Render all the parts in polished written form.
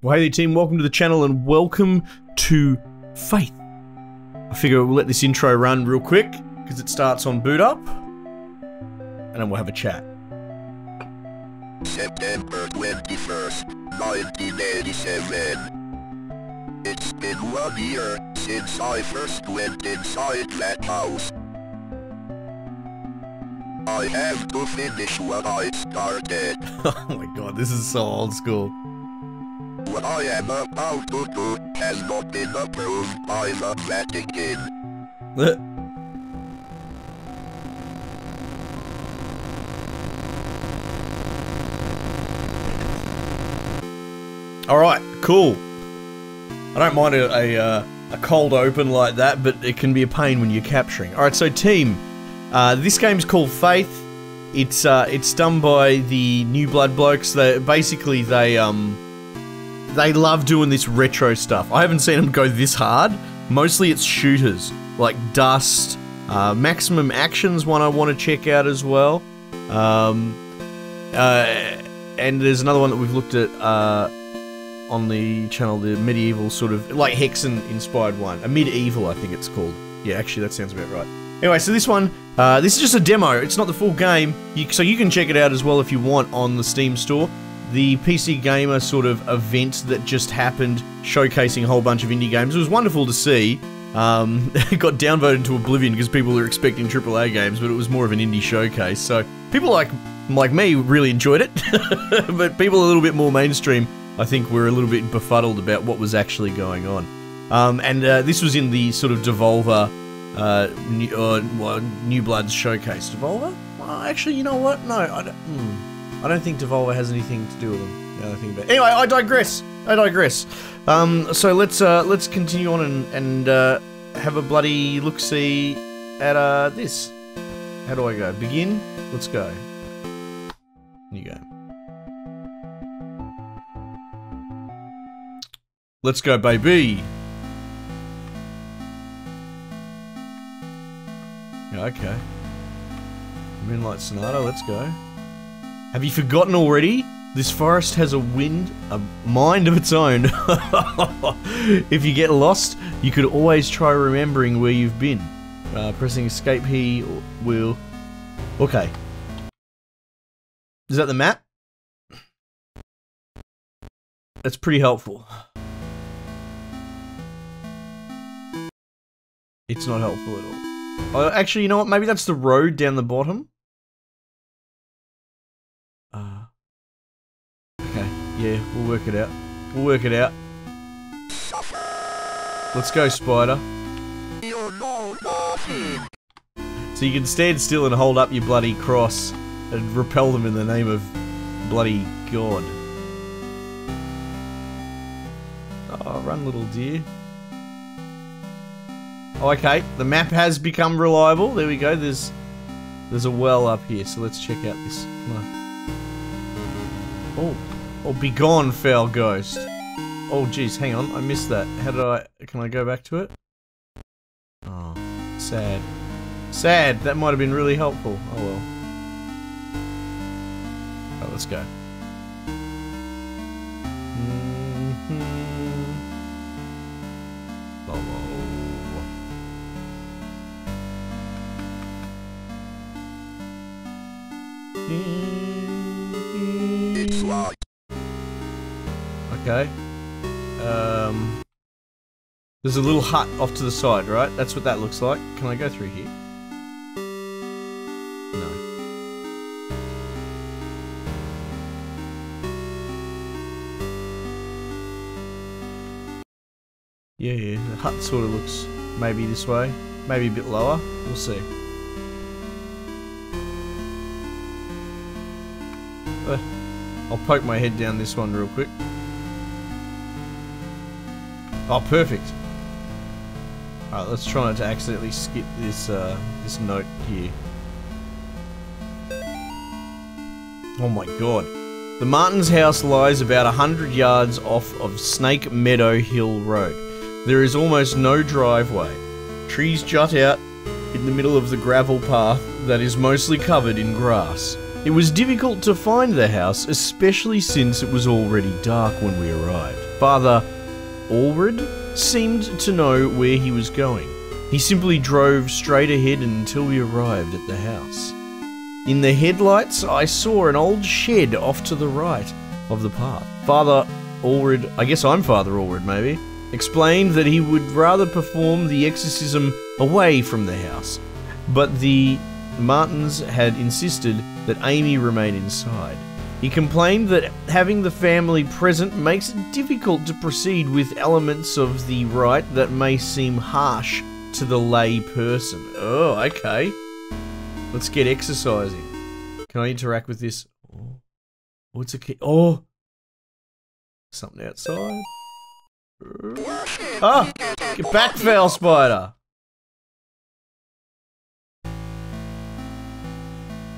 Well, hey there team, welcome to the channel and welcome to Faith. I figure we'll let this intro run real quick, because it starts on boot up, and then we'll have a chat. September 21st, 1987. It's been 1 year since I first went inside that house. I have to finish what I started. Oh my god, this is so old school. What I am about to do has not been approved by the Vatican. Alright, cool. I don't mind a cold open like that, but it can be a pain when you're capturing. Alright, so team, this game's called Faith. It's done by the New Blood blokes. They love doing this retro stuff. I haven't seen them go this hard. Mostly it's shooters, like Dust. Maximum Action's one I want to check out as well. And there's another one that we've looked at on the channel, the medieval sort of, like Hexen-inspired one. A medieval, I think it's called. Yeah, actually that sounds about right. Anyway, so this one, this is just a demo. It's not the full game, so you can check it out as well if you want on the Steam store. The PC Gamer sort of event that just happened, showcasing a whole bunch of indie games. It was wonderful to see. It got downvoted to oblivion because people were expecting AAA games, but it was more of an indie showcase. So people like me really enjoyed it, but people a little bit more mainstream, I think, were a little bit befuddled about what was actually going on. This was in the sort of Devolver New Blood's showcase. Devolver? Well, actually, you know what? No, I don't think Devolver has anything to do with them. Now I think about it. Anyway, I digress. So let's continue on and have a bloody look-see at this. How do I go? Begin? Let's go. You go. Let's go, baby. Okay. Moonlight Sonata, let's go. Have you forgotten already? This forest has a mind of its own. If you get lost, you could always try remembering where you've been. Pressing escape here will... Okay. Is that the map? That's pretty helpful. It's not helpful at all. Oh, actually, you know what? Maybe that's the road down the bottom. Okay, yeah, we'll work it out. Let's go, Spider. So you can stand still and hold up your bloody cross and repel them in the name of bloody God. Oh, run, little dear. Oh, okay, the map has become reliable. There we go. There's a well up here, so let's check out this. Come on. Oh, be gone, foul ghost. Oh, jeez, hang on, I missed that. How did can I go back to it? Oh, sad. Sad, that might have been really helpful. Oh well. Oh, let's go. It's like... Okay. There's a little hut off to the side, right? That's what that looks like. Can I go through here? No. Yeah, the hut sort of looks maybe this way. Maybe a bit lower. We'll see. I'll poke my head down this one real quick. Oh, perfect. Alright, let's try not to accidentally skip this, this note here. Oh my god. The Martin's house lies about 100 yards off of Snake Meadow Hill Road. There is almost no driveway. Trees jut out in the middle of the gravel path that is mostly covered in grass. It was difficult to find the house, especially since it was already dark when we arrived. Father Allred seemed to know where he was going. He simply drove straight ahead until we arrived at the house. In the headlights, I saw an old shed off to the right of the path. Father Allred, I guess I'm Father Allred maybe, explained that he would rather perform the exorcism away from the house, but the Martins had insisted that Amy remain inside. He complained that having the family present makes it difficult to proceed with elements of the rite that may seem harsh to the lay person. Oh, okay. Let's get exercising. Can I interact with this? Oh, what's a key? Oh! Something outside. Ah! Get back, foul spider!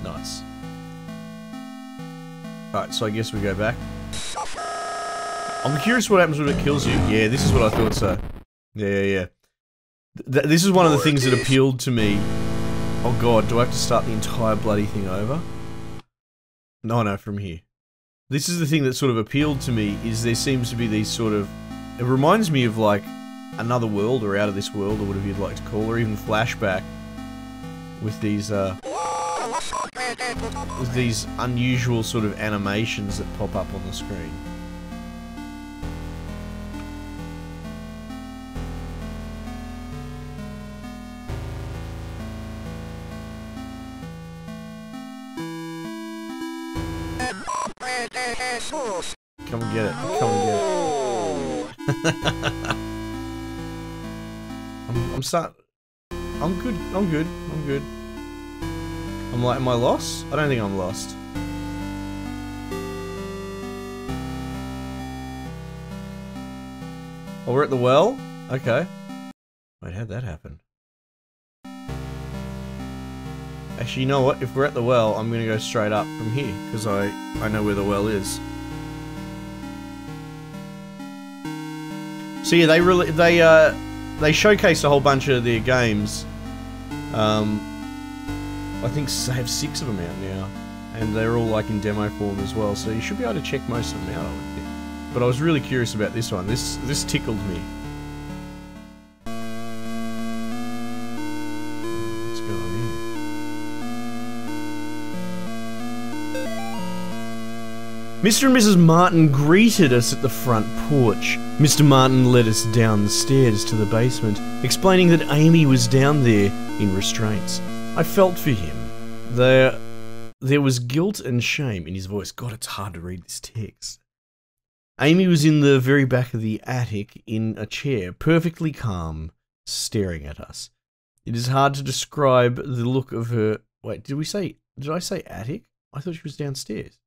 Nice. Alright, so I guess we go back. I'm curious what happens when it kills you. Yeah, this is what I thought so. Yeah. This is one of the things that appealed to me. Oh god, do I have to start the entire bloody thing over? No, from here. This is the thing that sort of appealed to me, is there seems to be these sort of... It reminds me of like another world, or out of this world, or whatever you'd like to call, or even flashback. With these unusual sort of animations that pop up on the screen. Come and get it. Come and get it. I'm good. I'm like, am I lost? I don't think I'm lost. Oh, we're at the well? Okay. Wait, how'd that happen? Actually, you know what? If we're at the well, I'm gonna go straight up from here, because I know where the well is. So yeah, they showcased a whole bunch of their games. I think they have 6 of them out now, and they're all like in demo form as well. So you should be able to check most of them out, I would think. But I was really curious about this one. This tickled me. What's going on here? Mr. and Mrs. Martin greeted us at the front porch. Mr. Martin led us down the stairs to the basement, explaining that Amy was down there in restraints. I felt for him. There was guilt and shame in his voice. God, it's hard to read this text. Amy was in the very back of the attic in a chair, perfectly calm, staring at us. It is hard to describe the look of her... Wait, did I say attic? I thought she was downstairs.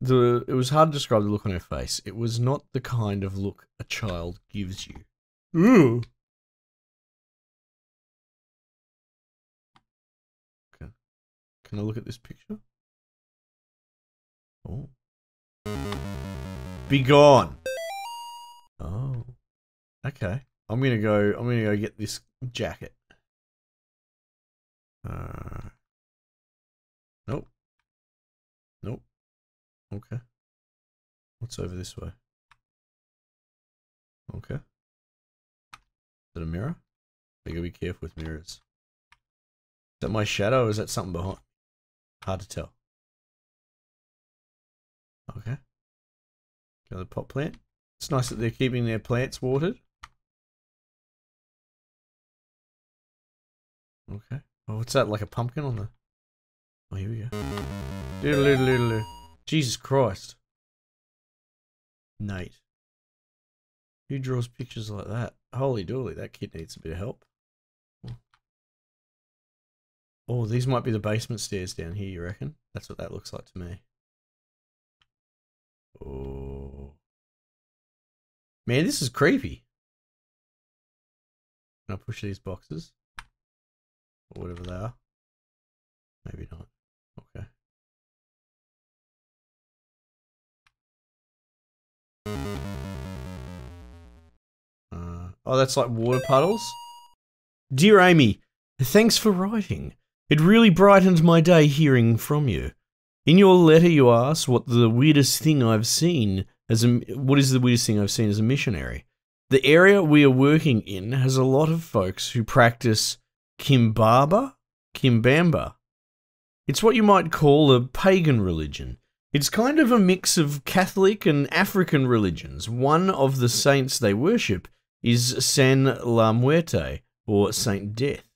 It was hard to describe the look on her face. It was not the kind of look a child gives you. Ooh. Okay. Can I look at this picture? Oh. Be gone. Oh. Okay. I'm gonna go get this jacket. Nope. Nope. Okay. What's over this way? Okay. Is that a mirror? I gotta be careful with mirrors. Is that my shadow or is that something behind? Hard to tell. Okay. Another pot plant. It's nice that they're keeping their plants watered. Okay. Oh, what's that? Like a pumpkin on the... Oh, here we go. Doodle-doodle-doodle-doo. Jesus Christ. Nate. Who draws pictures like that? Holy dooly, that kid needs a bit of help. Oh, these might be the basement stairs down here, you reckon? That's what that looks like to me. Oh. Man, this is creepy. Can I push these boxes? Or whatever they are? Maybe not. Okay. Oh, that's like water puddles? Dear Amy, thanks for writing. It really brightened my day hearing from you. In your letter you asked what the weirdest thing I've seen what is the weirdest thing I've seen as a missionary? The area we are working in has a lot of folks who practice Kimbamba. It's what you might call a pagan religion. It's kind of a mix of Catholic and African religions. One of the saints they worship is San La Muerte, or Saint Death.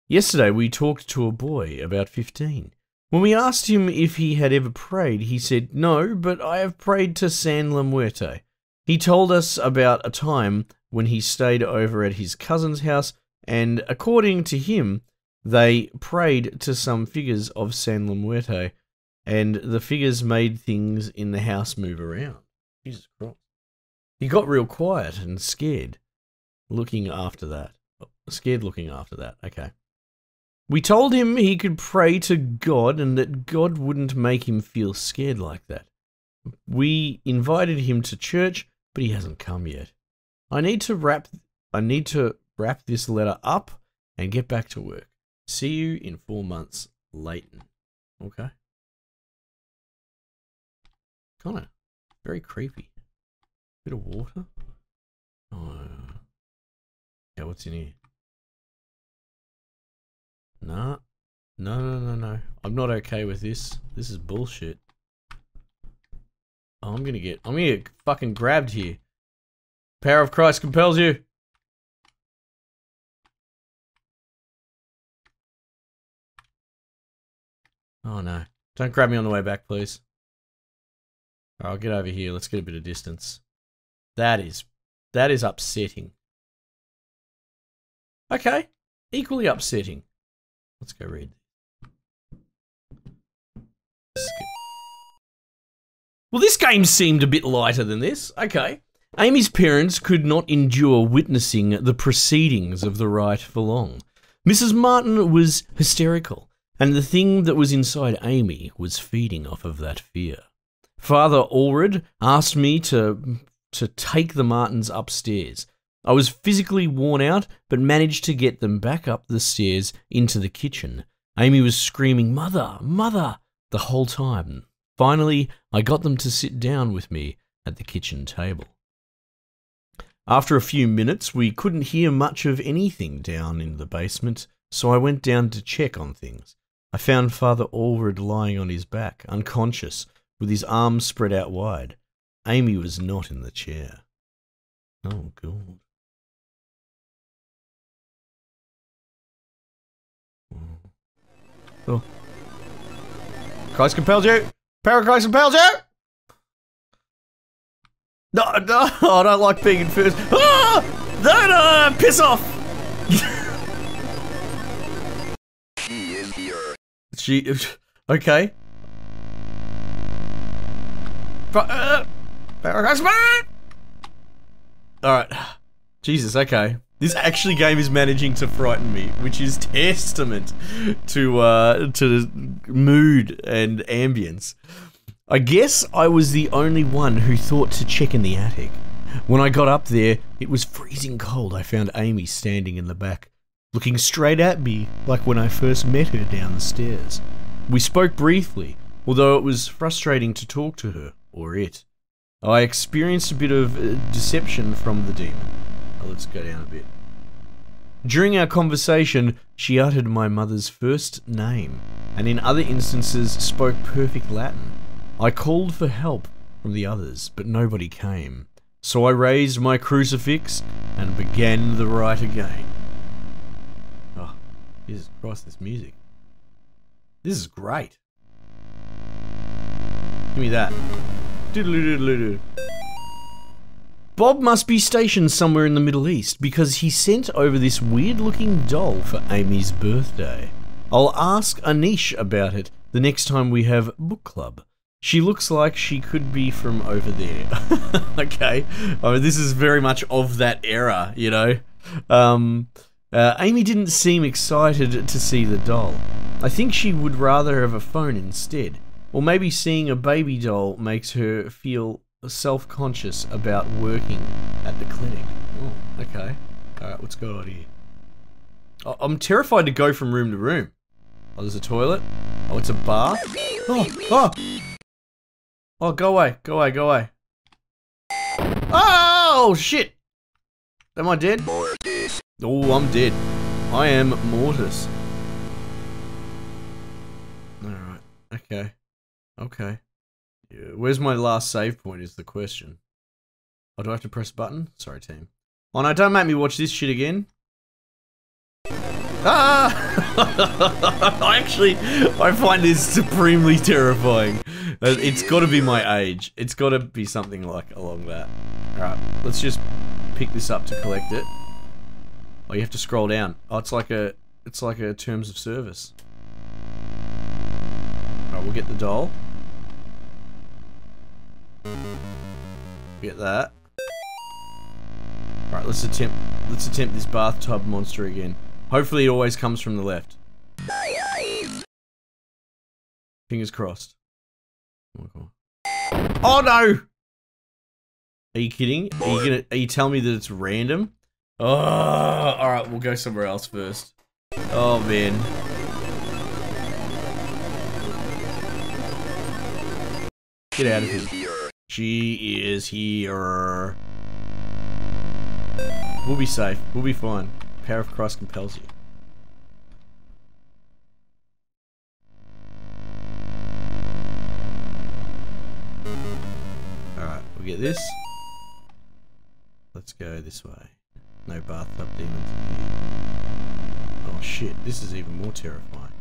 Yesterday we talked to a boy about 15. When we asked him if he had ever prayed, he said, "No, but I have prayed to San La Muerte." He told us about a time when he stayed over at his cousin's house, and according to him, they prayed to some figures of San La Muerte, and the figures made things in the house move around. Jesus Christ. He got real quiet and scared looking after that. Okay. We told him he could pray to God and that God wouldn't make him feel scared like that. We invited him to church, but he hasn't come yet. I need to wrap this letter up and get back to work. See you in 4 months, Leighton. Okay. Kind of very creepy. Bit of water. Oh. Yeah, what's in here? Nah. No. I'm not okay with this. This is bullshit. Oh, I'm gonna get fucking grabbed here. Power of Christ compels you. Oh no. Don't grab me on the way back, please. Alright, I'll get over here. Let's get a bit of distance. That is upsetting. Okay. Equally upsetting. Let's go read. Well, this game seemed a bit lighter than this. Okay. Amy's parents could not endure witnessing the proceedings of the rite for long. Mrs. Martin was hysterical, and the thing that was inside Amy was feeding off of that fear. Father Allred asked me to take the Martins upstairs. I was physically worn out, but managed to get them back up the stairs into the kitchen. Amy was screaming, "Mother, Mother," the whole time. Finally, I got them to sit down with me at the kitchen table. After a few minutes, we couldn't hear much of anything down in the basement, so I went down to check on things. I found Father Allred lying on his back, unconscious, with his arms spread out wide. Amy was not in the chair. Oh, God. Oh. Christ compels you! Power of Christ compels you! No, I don't like being in first. Ah! No, piss off! She is here. Okay. Alright. Jesus, okay. This actually game is managing to frighten me, which is testament to mood and ambience. I guess I was the only one who thought to check in the attic. When I got up there, it was freezing cold. I found Amy standing in the back, looking straight at me like when I first met her down the stairs. We spoke briefly, although it was frustrating to talk to her, or it. I experienced a bit of deception from the demon. Let's go down a bit. During our conversation, she uttered my mother's first name, and in other instances spoke perfect Latin. I called for help from the others, but nobody came. So I raised my crucifix and began the rite again. Oh, Jesus Christ, this music. This is great. Give me that. Doodle-doodle-doodle. Bob must be stationed somewhere in the Middle East because he sent over this weird-looking doll for Amy's birthday. I'll ask Anish about it the next time we have book club. She looks like she could be from over there. Okay. I mean, this is very much of that era, you know. Amy didn't seem excited to see the doll. I think she would rather have a phone instead. Or maybe seeing a baby doll makes her feel self-conscious about working at the clinic. Oh, okay. Alright, what's going on here? Oh, I'm terrified to go from room to room. Oh, there's a toilet. Oh, it's a bar. Oh, oh! Oh, go away, go away, go away. Oh, shit! Am I dead? Mortis. Oh, I'm dead. I am Mortis. Alright, okay. Okay. Yeah, where's my last save point is the question. Oh, do I have to press a button? Sorry, team. Oh no, don't make me watch this shit again. Ah! I find this supremely terrifying. It's gotta be my age. It's gotta be something like along that. Alright, let's just pick this up to collect it. Oh, you have to scroll down. Oh, it's like a terms of service. Alright, we'll get the doll. Get that. Alright, let's attempt this bathtub monster again. Hopefully it always comes from the left. Fingers crossed. Oh no! Are you kidding? Are you telling me that it's random? Oh, alright, we'll go somewhere else first. Oh man. Get out of here. She is here. We'll be safe. We'll be fine. Power of Christ compels you. Alright, we'll get this. Let's go this way. No bathtub demons here. Oh shit, this is even more terrifying.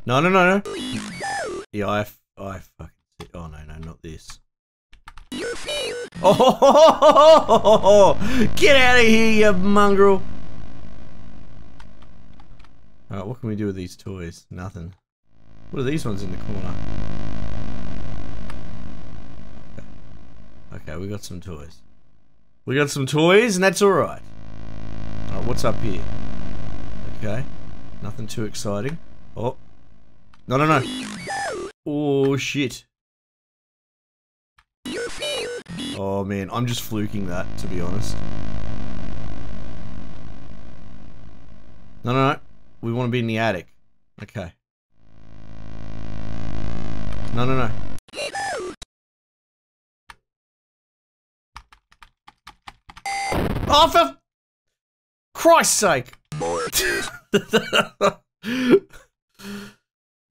No, no, no, no! Yeah, I fucking... Oh no, no, not this. Oh! Get out of here, you mongrel! Alright, what can we do with these toys? Nothing. What are these ones in the corner? Okay, we got some toys. We got some toys, and that's alright. Alright, what's up here? Okay. Nothing too exciting. Oh. No, no, no. Oh, shit. Oh, man. I'm just fluking that, to be honest. No, no, no. We want to be in the attic. Okay. No, no, no. Oh, for Christ's sake!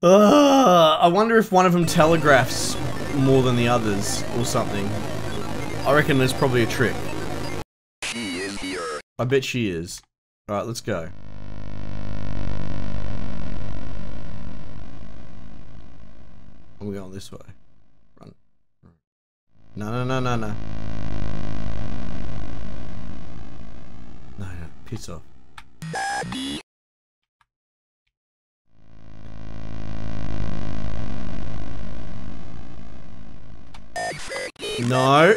I wonder if one of them telegraphs more than the others, or something. I reckon there's probably a trick. She is here. I bet she is. Alright, let's go. I'm going this way. Run. No, no, no, no, no. No, no, piss off. No.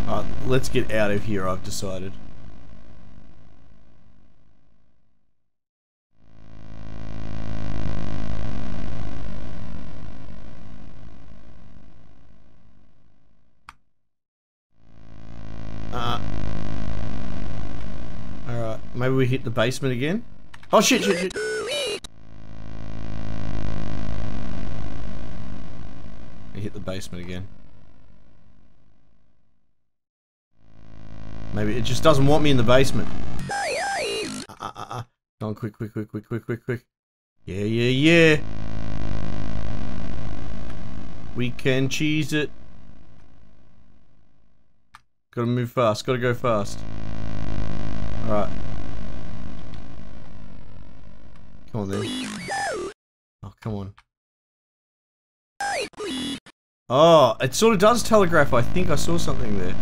Alright, let's get out of here, I've decided. Alright, maybe we hit the basement again? Oh shit, shit, shit! We hit the basement again. Maybe it just doesn't want me in the basement. Come on, quick, quick, quick, quick, quick, quick, quick. Yeah, yeah, yeah. We can cheese it. Gotta move fast, gotta go fast. Alright. Come on then. Oh, come on. Oh, it sort of does telegraph. I think I saw something there.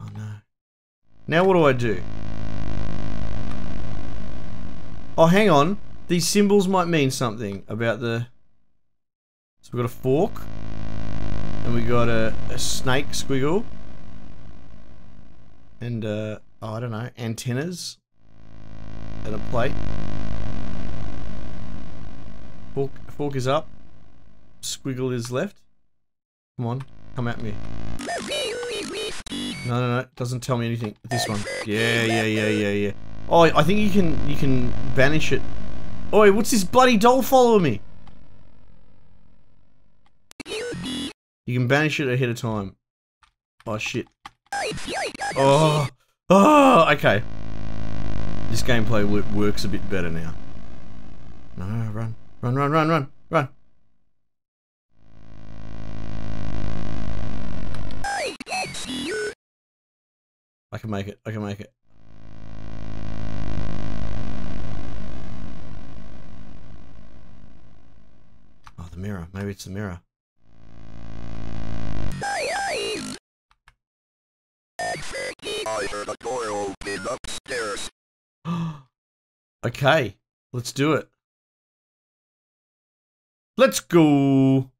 Oh no. Now what do I do? Oh, hang on. These symbols might mean something about the... So we've got a fork. And we got a snake squiggle. And oh, I don't know, antennas. And a plate. Fork is up. Squiggle is left. Come on, come at me. No, no, no, it doesn't tell me anything. This one. Yeah, yeah, yeah, yeah, yeah. Oh, I think you can banish it Oi, what's this bloody doll following me? You can banish it ahead of time. Oh shit. Oh. Oh, okay. This gameplay works a bit better now. No, run. Run, run, run, run, run. I can make it. I can make it. Oh, the mirror. Maybe it's the mirror. I heard a door open upstairs. Okay, let's do it. Let's go.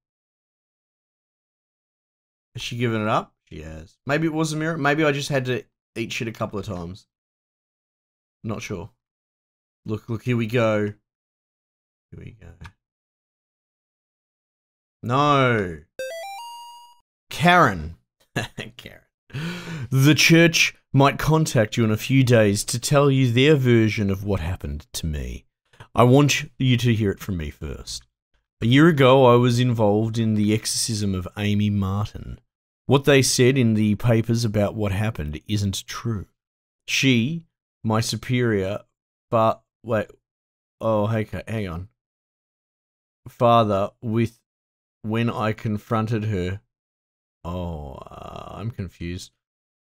Has she given it up? She has. Maybe it was a mirror. Maybe I just had to eat shit a couple of times. Not sure. Look, look, here we go. Here we go. No. Karen. Karen. The church might contact you in a few days to tell you their version of what happened to me. I want you to hear it from me first. A year ago, I was involved in the exorcism of Amy Martin. What they said in the papers about what happened isn't true. She, my superior, but wait, oh, okay, hang on. Father, when I confronted her, I'm confused.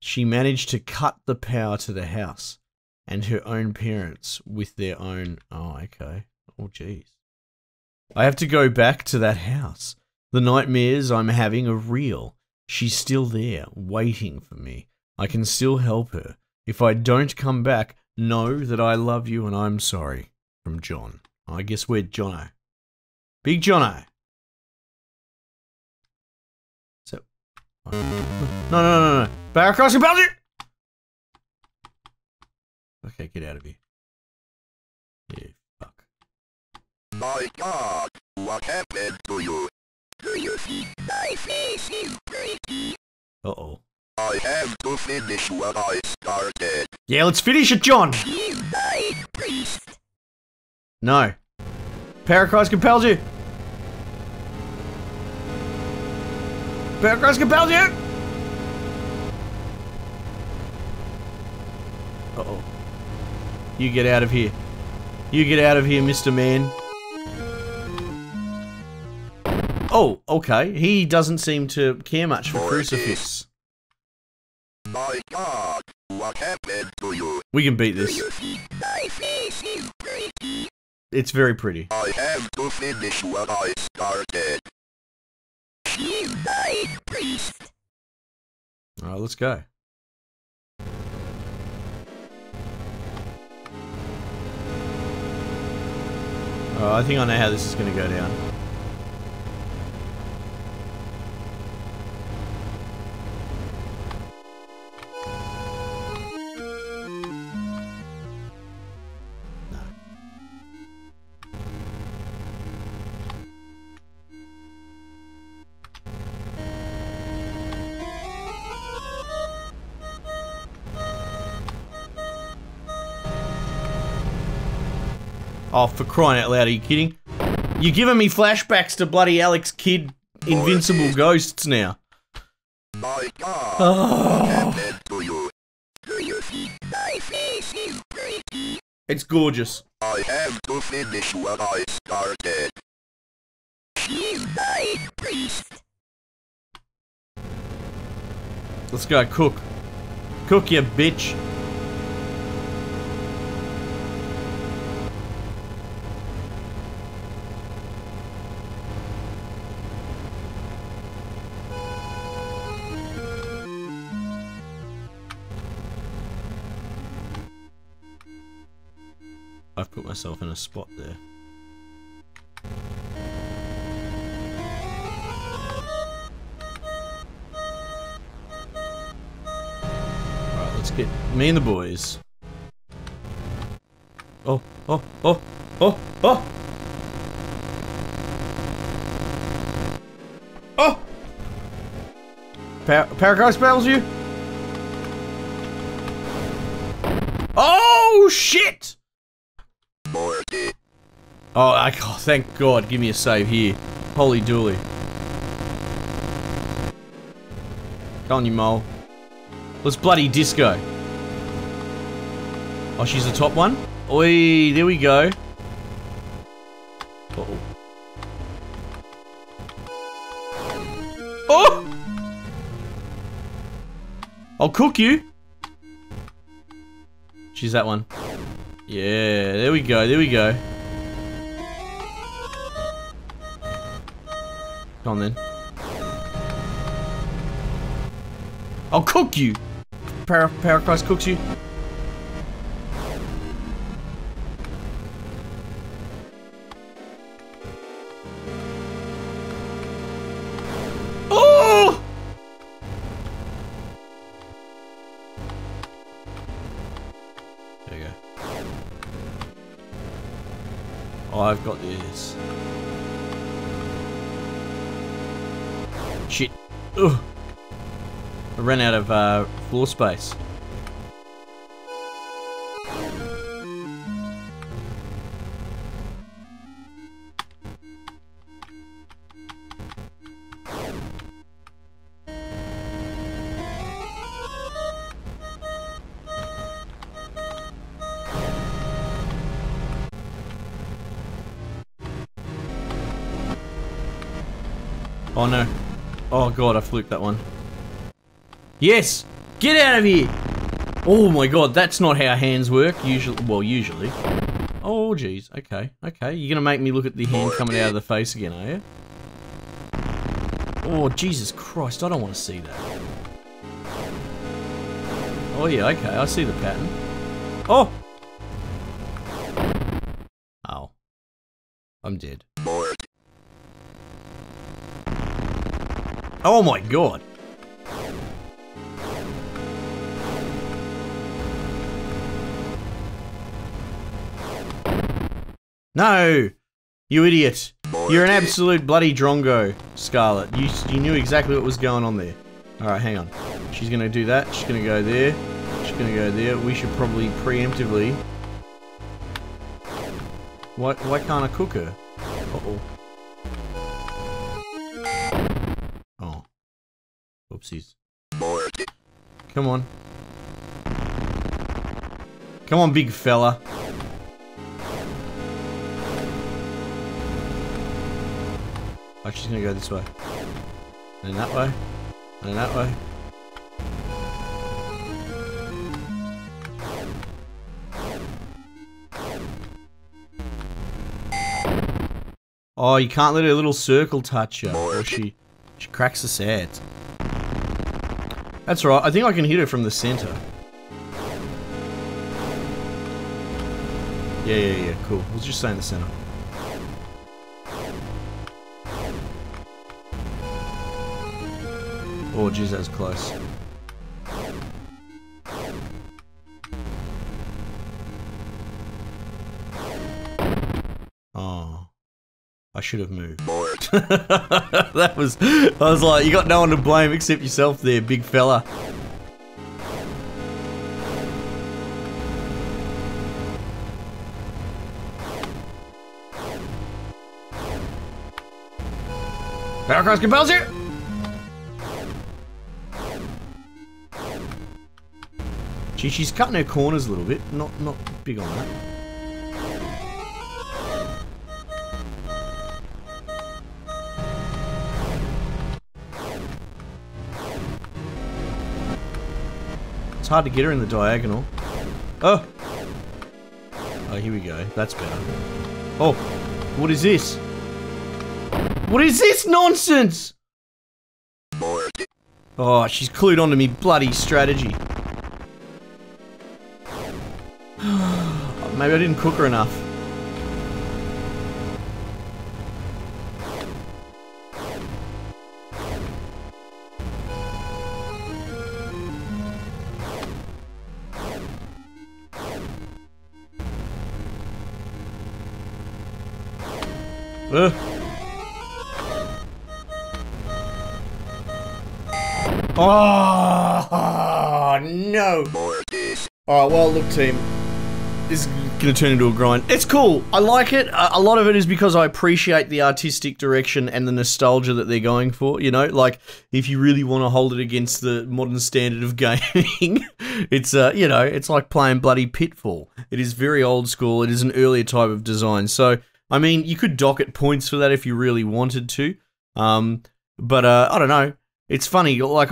She managed to cut the power to the house and her own parents with their own... Oh, okay. Oh, jeez. I have to go back to that house. The nightmares I'm having are real. She's still there, waiting for me. I can still help her. If I don't come back, know that I love you and I'm sorry. From John. I guess we're Jono. Big Jono. So... No. Back across your boundary! Okay, get out of here. Yeah, fuck. My God, what happened to you? Do you think my face is pretty? Uh-oh. I have to finish what I started. Yeah, let's finish it, John! He's my priest. No. Parachrist compels you! Parachrist compels you! Uh-oh. You get out of here. You get out of here, Mr. Man. Oh, okay. He doesn't seem to care much for crucifix. My God, what happened to you? We can beat this. My face is pretty. It's very pretty. I have to finish what I started. He's my priest. Alright, let's go. I think I know how this is going to go down. Oh, for crying out loud, are you kidding? You're giving me flashbacks to bloody Alex Kidd Invincible Ghosts now. My God, Oh. what happened to you? Do you think my face is pretty? It's gorgeous. I have to finish what I started. He's my priest. Let's go, cook. Cook, you bitch. I've put myself in a spot there. Alright, let's get me and the boys. Oh. Oh! Parachrist spells you? Oh, shit! Oh, thank God. Give me a save here. Holy dooly. Go on, you mole. Let's bloody disco. Oh, she's the top one? Oi, there we go. Uh-oh. Oh! I'll cook you. She's that one. Yeah, there we go, there we go. Come on then. I'll cook you. Parachrist cooks you. Oh! There you go. Oh, I've got this. Shit. Ugh. I ran out of floor space. Oh no. Oh god, I fluked that one. Yes! Get out of here! Oh my god, that's not how hands work. Usually, well, usually. Oh jeez, okay, okay. You're gonna make me look at the hand coming out of the face again, are you? Oh, Jesus Christ, I don't want to see that. Oh yeah, okay, I see the pattern. Oh! Oh. I'm dead. Oh my god! No! You idiot! You're an absolute bloody drongo, Scarlet. You knew exactly what was going on there. Alright, hang on. She's gonna do that. She's gonna go there. She's gonna go there. We should probably preemptively... Why can't I cook her? Uh-oh. Oh. Oopsies. Come on. Come on, big fella. Oh, she's gonna go this way. And then that way. And then that way. Oh, you can't let her little circle touch you, or she cracks the sads. That's right, I think I can hit her from the center. Yeah, cool. We'll just stay in the center. Oh, geez, that was close. Oh. I should have moved. That was... I was like, you got no one to blame except yourself there, big fella. Paracross compels you! Gee, she's cutting her corners a little bit. Not big on that. It's hard to get her in the diagonal. Oh! Oh, here we go. That's better. Oh! What is this? What is this nonsense? Oh, she's clued onto me bloody strategy. Maybe I didn't cook her enough. Oh, no! Alright, well, look, team. this is going to turn into a grind. It's cool. I like it. A lot of it is because I appreciate the artistic direction and the nostalgia that they're going for, you know? Like, if you really want to hold it against the modern standard of gaming, it's, you know, it's like playing bloody Pitfall. It is very old school. It is an earlier type of design. So, I mean, you could dock it points for that if you really wanted to. But I don't know. It's funny. Like,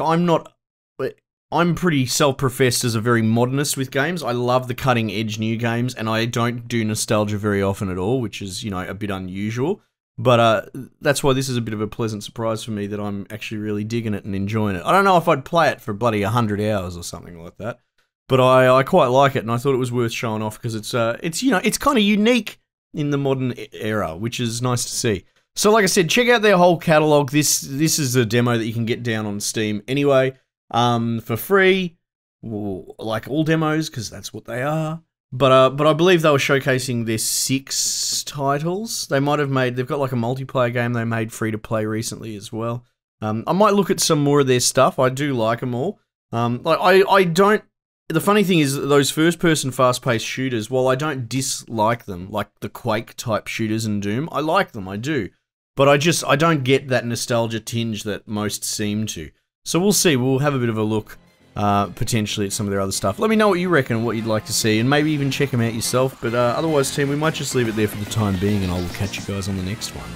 I'm pretty self-professed as a very modernist with games. I love the cutting-edge new games, and I don't do nostalgia very often at all, which is, you know, a bit unusual. But that's why this is a bit of a pleasant surprise for me that I'm actually really digging it and enjoying it. I don't know if I'd play it for bloody 100 hours or something like that, but I quite like it, and I thought it was worth showing off because it's you know, it's kind of unique in the modern era, which is nice to see. So, like I said, check out their whole catalog. This is a demo that you can get down on Steam anyway. For free, like all demos, because that's what they are. But I believe they were showcasing their 6 titles. They might have made, they've got like a multiplayer game they made free to play recently as well. I might look at some more of their stuff. I do like them all. Like I don't. The funny thing is those first-person fast-paced shooters. While I don't dislike them, like the Quake type shooters in Doom, I like them. I do. But I don't get that nostalgia tinge that most seem to. So we'll see. We'll have a bit of a look, potentially, at some of their other stuff. Let me know what you reckon, what you'd like to see, and maybe even check them out yourself. But otherwise, team, we might just leave it there for the time being, and I'll catch you guys on the next one.